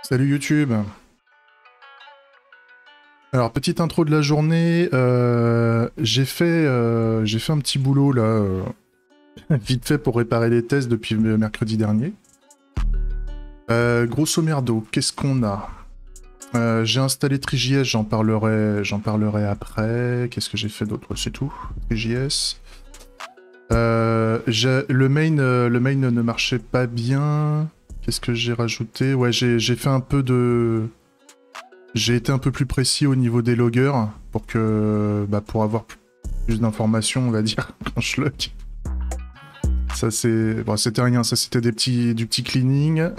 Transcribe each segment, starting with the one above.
Salut YouTube. Alors petite intro de la journée, j'ai fait un petit boulot là, vite fait pour réparer les tests depuis mercredi dernier. Grosso merdo, qu'est-ce qu'on a? J'ai installé TriJS, j'en parlerai après. Qu'est-ce que j'ai fait d'autre? C'est tout, TriJS. Le main ne marchait pas bien. Qu'est-ce que j'ai rajouté? Ouais, j'ai fait un peu de... J'ai été un peu plus précis au niveau des loggers pour que, pour avoir plus d'informations, on va dire, quand je log. Ça c'est, bon, c'était rien, ça c'était du petit cleaning.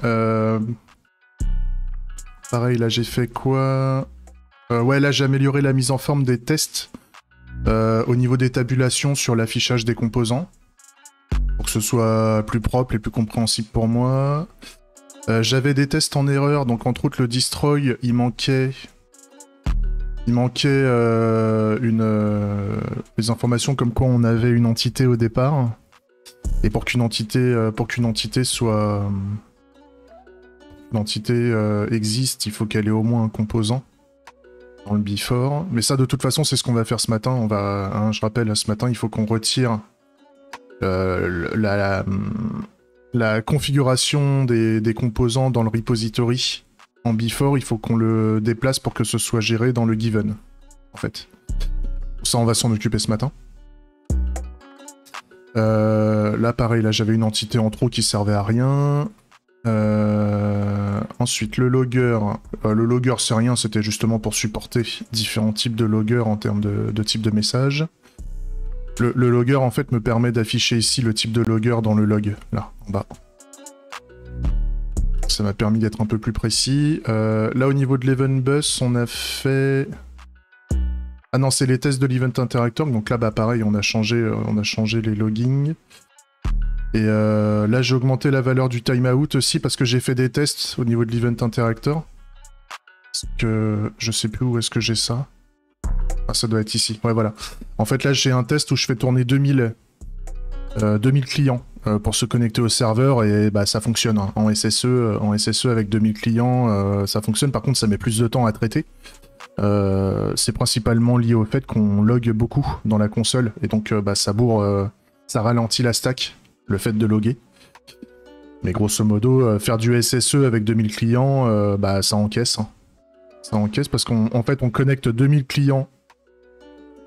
Pareil, là j'ai fait quoi? Ouais, là j'ai amélioré la mise en forme des tests au niveau des tabulations sur l'affichage des composants pour que ce soit plus propre et plus compréhensible pour moi. J'avais des tests en erreur, donc entre autres le destroy, il manquait des informations comme quoi on avait une entité au départ. Et pour qu'une entité existe, il faut qu'elle ait au moins un composant dans le before. Mais ça, de toute façon, c'est ce qu'on va faire ce matin. Je rappelle, ce matin, il faut qu'on retire la configuration des composants dans le repository en before. Il faut qu'on le déplace pour que ce soit géré dans le given, en fait. Ça, on va s'en occuper ce matin. Là, pareil, là, j'avais une entité en trop qui servait à rien. Ensuite, le logger. Le logger, c'est rien, c'était justement pour supporter différents types de loggers en termes de type de message. Le logger, en fait, me permet d'afficher ici le type de logger dans le log, là, en bas. Ça m'a permis d'être un peu plus précis. Là, au niveau de l'event bus, on a fait... Ah non, c'est les tests de l'event interactor, donc là, pareil, on a changé les loggings. Et là, j'ai augmenté la valeur du timeout aussi, parce que j'ai fait des tests au niveau de l'event interactor. Parce que je sais plus où est-ce que j'ai ça. Ah, ça doit être ici. Ouais, voilà. En fait, là, j'ai un test où je fais tourner 2000 clients pour se connecter au serveur et ça fonctionne. Hein. En SSE avec 2000 clients, ça fonctionne. Par contre, ça met plus de temps à traiter. C'est principalement lié au fait qu'on log beaucoup dans la console. Et donc, ça ralentit la stack, le fait de loguer. Mais grosso modo, faire du SSE avec 2000 clients, ça encaisse. Hein. Ça encaisse parce qu'en fait, on connecte 2000 clients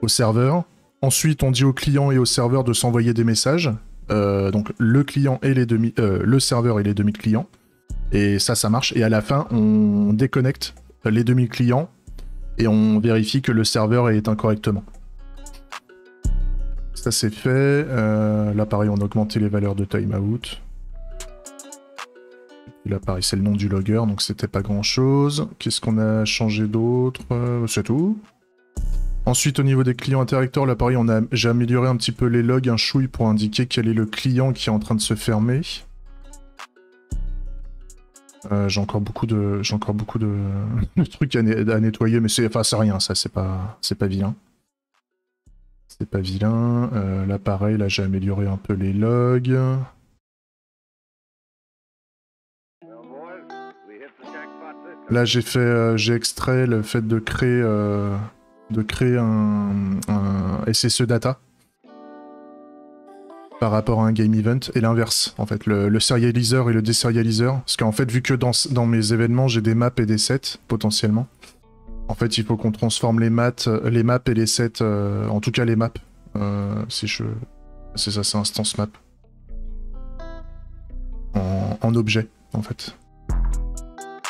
au serveur. Ensuite, on dit au client et au serveur de s'envoyer des messages. Donc le client et le serveur et les 2000 clients. Et ça marche. Et à la fin, on déconnecte les 2000 clients et on vérifie que le serveur est éteint correctement. Ça c'est fait. Là pareil, on a augmenté les valeurs de timeout. Et là pareil, c'est le nom du logger, donc c'était pas grand chose. Qu'est-ce qu'on a changé d'autre? C'est tout. Ensuite, au niveau des clients interacteurs, là pareil, j'ai amélioré un petit peu les logs, un chouille pour indiquer quel est le client qui est en train de se fermer. J'ai encore beaucoup de trucs à nettoyer, mais c'est rien, ça, c'est pas vilain. C'est pas vilain. Là pareil, là j'ai amélioré un peu les logs. Là j'ai extrait le fait de créer un SSE data par rapport à un game event, et l'inverse, en fait, le serializer et le déserializer, parce qu'en fait, vu que dans mes événements, j'ai des maps et des sets, potentiellement, en fait, il faut qu'on transforme les maps et les sets, en tout cas les maps, c'est ça, c'est instance map, en objet, en fait.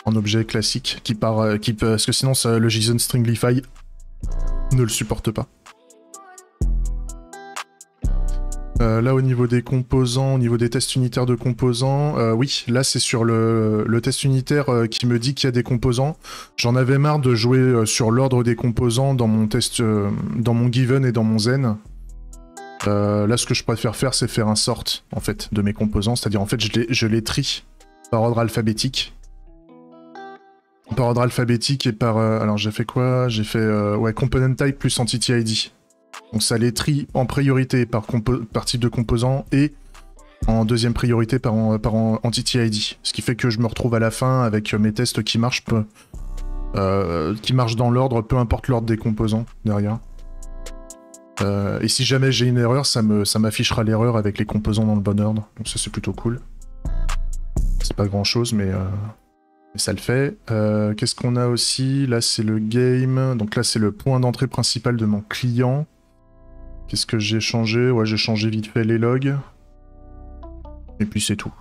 En objet classique, parce que sinon, le JSON Stringify ne le supporte pas. Là, au niveau des composants, au niveau des tests unitaires de composants, oui, là c'est sur le test unitaire qui me dit qu'il y a des composants. J'en avais marre de jouer sur l'ordre des composants dans mon test, dans mon given et dans mon zen. Là, ce que je préfère faire, c'est faire un sort, en fait, de mes composants. C'est-à-dire, en fait, je les trie par ordre alphabétique. Par ordre alphabétique et par... alors j'ai fait quoi? J'ai fait ouais, component type plus entity ID. Donc ça les trie en priorité par type de composant et en deuxième priorité par Entity ID. Ce qui fait que je me retrouve à la fin avec mes tests qui marchent dans l'ordre, peu importe l'ordre des composants derrière. Et si jamais j'ai une erreur, ça m'affichera l'erreur avec les composants dans le bon ordre. Donc ça c'est plutôt cool. C'est pas grand chose mais ça le fait. Qu'est-ce qu'on a aussi? Là c'est le game. Donc là c'est le point d'entrée principal de mon client. Qu'est-ce que j'ai changé? Ouais, j'ai changé vite fait les logs. Et puis c'est tout.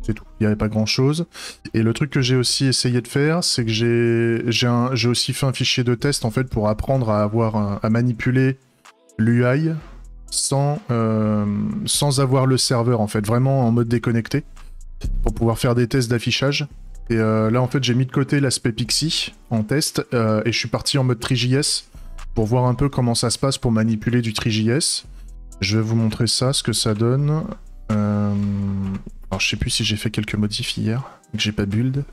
C'est tout. Il n'y avait pas grand chose. Et le truc que j'ai aussi essayé de faire, c'est que j'ai aussi fait un fichier de test en fait pour apprendre à manipuler l'UI sans avoir le serveur en fait, vraiment en mode déconnecté, pour pouvoir faire des tests d'affichage. Et là en fait j'ai mis de côté l'aspect Pixie en test et je suis parti en mode TreeJS pour voir un peu comment ça se passe pour manipuler du TreeJS. Je vais vous montrer ça, ce que ça donne. Alors je sais plus si j'ai fait quelques modifs hier, que j'ai pas build.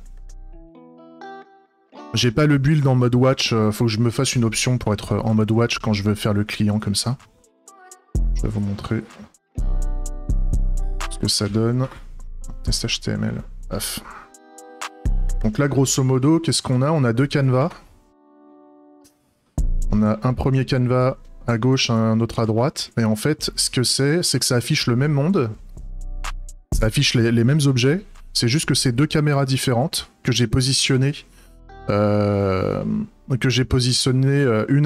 J'ai pas le build en mode watch, faut que je me fasse une option pour être en mode watch quand je veux faire le client comme ça. Je vais vous montrer ce que ça donne. Test HTML. Paf. Donc là grosso modo, qu'est-ce qu'on a? On a deux canevas. On a un premier canevas à gauche, un autre à droite. Et en fait, ce que c'est que ça affiche le même monde. Ça affiche les mêmes objets. C'est juste que c'est deux caméras différentes que j'ai positionnées. Une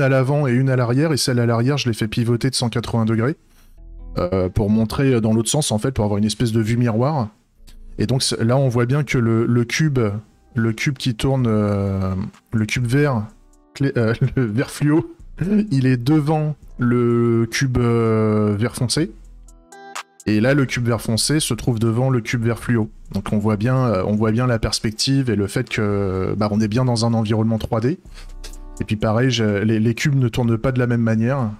à l'avant et une à l'arrière. Et celle à l'arrière, je l'ai fait pivoter de 180 degrés. Pour montrer dans l'autre sens, en fait, pour avoir une espèce de vue miroir. Et donc là, on voit bien que le cube qui tourne, le cube vert, le vert fluo, il est devant le cube vert foncé. Et là, le cube vert foncé se trouve devant le cube vert fluo. Donc on voit bien la perspective et le fait que on est bien dans un environnement 3D. Et puis pareil, les cubes ne tournent pas de la même manière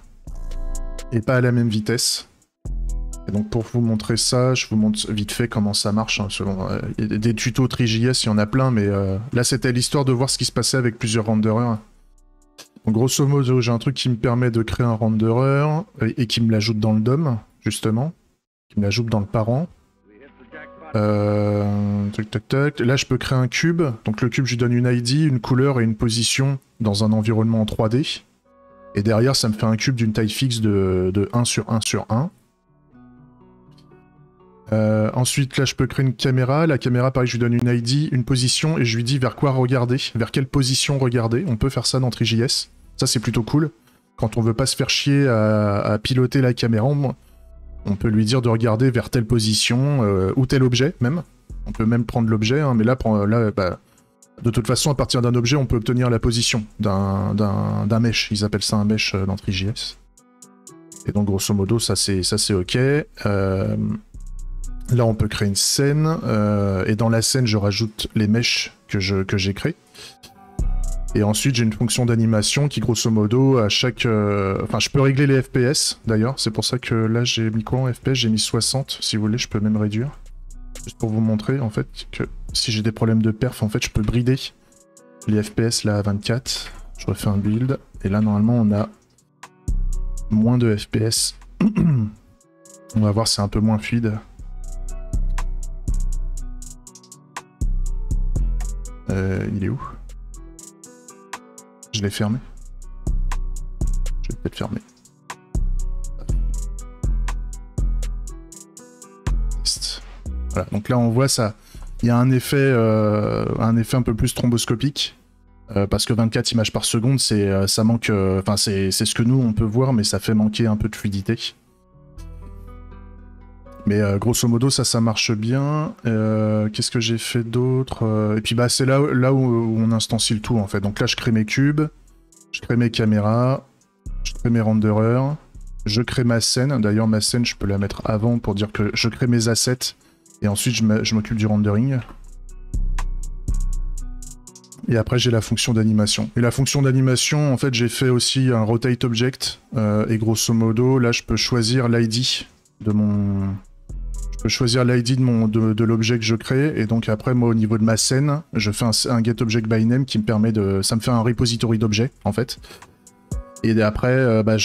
et pas à la même vitesse. Et donc pour vous montrer ça, je vous montre vite fait comment ça marche. Hein, selon des tutos TreeJS, il y en a plein, mais là c'était l'histoire de voir ce qui se passait avec plusieurs renderers. Donc grosso modo, j'ai un truc qui me permet de créer un renderer et qui me l'ajoute dans le DOM, justement. Qui me l'ajoute dans le parent. Tac tac tac. Là je peux créer un cube. Donc le cube je lui donne une ID, une couleur et une position dans un environnement en 3D. Et derrière ça me fait un cube d'une taille fixe de 1 sur 1 sur 1. Ensuite là je peux créer une caméra. La caméra pareil je lui donne une ID, une position et je lui dis vers quoi regarder, vers quelle position regarder. On peut faire ça dans TreeJS. Ça c'est plutôt cool. Quand on veut pas se faire chier à piloter la caméra, on peut lui dire de regarder vers telle position ou tel objet même. On peut même prendre l'objet, hein, mais là, de toute façon, à partir d'un objet, on peut obtenir la position d'un mesh. Ils appellent ça un mesh dans TreeJS. Et donc, grosso modo, ça c'est OK. Là, on peut créer une scène. Et dans la scène, je rajoute les meshs que j'ai créés. Et ensuite, j'ai une fonction d'animation qui, grosso modo, à chaque... Enfin, je peux régler les FPS, d'ailleurs. C'est pour ça que là, j'ai mis quoi en FPS? J'ai mis 60. Si vous voulez, je peux même réduire. Juste pour vous montrer, en fait, que si j'ai des problèmes de perf, en fait, je peux brider les FPS, là, à 24. Je refais un build. Et là, normalement, on a moins de FPS. On va voir, c'est un peu moins fluide. Il est où? Je l'ai fermé. Je vais peut-être fermer. Voilà, donc là on voit ça. Il y a un effet un peu plus thromboscopique. Parce que 24 images par seconde, ça manque. Enfin, c'est ce que nous on peut voir, mais ça fait manquer un peu de fluidité. Mais grosso modo, ça marche bien. Qu'est-ce que j'ai fait d'autre? Et puis c'est là où on instancie le tout en fait. Donc là, je crée mes cubes, je crée mes caméras, je crée mes renderers, je crée ma scène. D'ailleurs, ma scène, je peux la mettre avant pour dire que je crée mes assets. Et ensuite, je m'occupe du rendering. Et après, j'ai la fonction d'animation. Et la fonction d'animation, en fait, j'ai fait aussi un rotate object. Et grosso modo, là, je peux choisir l'ID de mon... Je peux choisir l'ID de l'objet que je crée, et donc après, moi, au niveau de ma scène, je fais un getObjectByName qui me permet de... Ça me fait un repository d'objets, en fait. Et après, bah,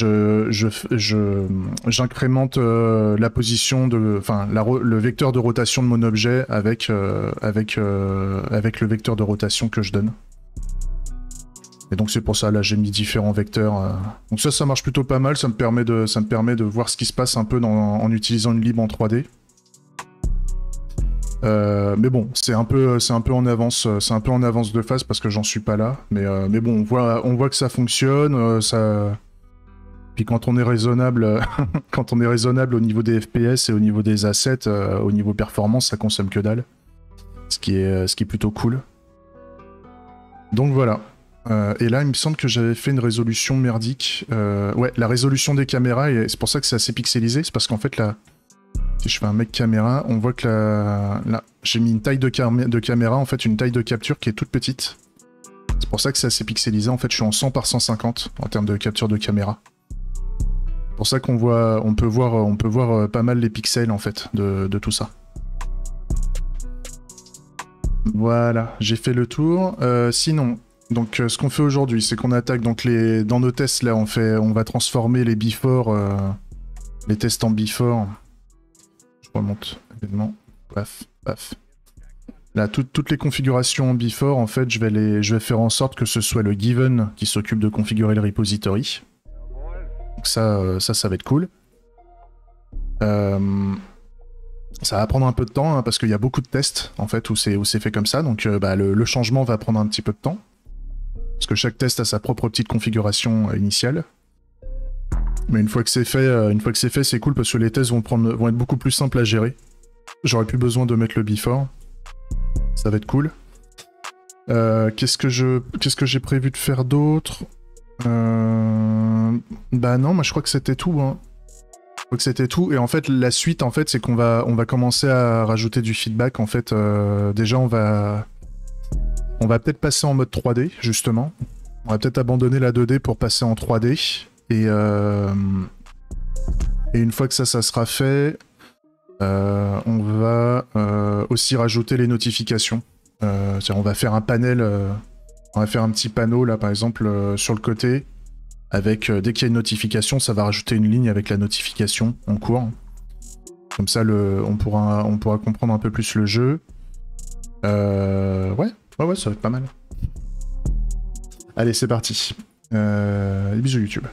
j'incrémente la position de, enfin, le vecteur de rotation de mon objet avec le vecteur de rotation que je donne. Et donc c'est pour ça, là, j'ai mis différents vecteurs. Donc ça marche plutôt pas mal. Ça me permet de voir ce qui se passe un peu en utilisant une lib en 3D. Mais bon, c'est un peu en avance de phase parce que j'en suis pas là. Mais bon, on voit que ça fonctionne. Puis quand on est raisonnable, quand on est raisonnable au niveau des FPS et au niveau des assets, au niveau performance, ça consomme que dalle. Ce qui est plutôt cool. Donc voilà. Et là, il me semble que j'avais fait une résolution merdique. Ouais, la résolution des caméras, et c'est pour ça que c'est assez pixelisé. C'est parce qu'en fait, là, si je fais un mec caméra, on voit que là j'ai mis une taille de caméra, en fait, une taille de capture qui est toute petite. C'est pour ça que c'est assez pixelisé. En fait, je suis en 100 par 150 en termes de capture de caméra. C'est pour ça qu'on voit, on peut voir pas mal les pixels, en fait, de tout ça. Voilà, j'ai fait le tour. Sinon, donc ce qu'on fait aujourd'hui, c'est qu'on attaque donc dans nos tests là, on va transformer les before, les tests en before. Je remonte événement, paf, paf. Là, toutes les configurations en before, en fait, je vais faire en sorte que ce soit le given qui s'occupe de configurer le repository. Donc ça va être cool. Ça va prendre un peu de temps, hein, parce qu'il y a beaucoup de tests, en fait, où c'est fait comme ça, donc bah, le changement va prendre un petit peu de temps. Parce que chaque test a sa propre petite configuration initiale. Mais une fois que c'est fait, c'est cool, parce que les tests vont être beaucoup plus simples à gérer. J'aurais plus besoin de mettre le before. Ça va être cool. Qu'est-ce que j'ai prévu de faire d'autre? Bah non, moi je crois que c'était tout, hein. Je crois que c'était tout, et en fait la suite en fait c'est qu'on va commencer à rajouter du feedback en fait. Déjà on va peut-être passer en mode 3D justement. On va peut-être abandonner la 2D pour passer en 3D et une fois que ça sera fait, on va aussi rajouter les notifications. On va faire un panel, on va faire un petit panneau là par exemple sur le côté. Avec, dès qu'il y a une notification, ça va rajouter une ligne avec la notification en cours. Comme ça, on pourra comprendre un peu plus le jeu. Ouais, ça va être pas mal. Allez, c'est parti. Bisous YouTube.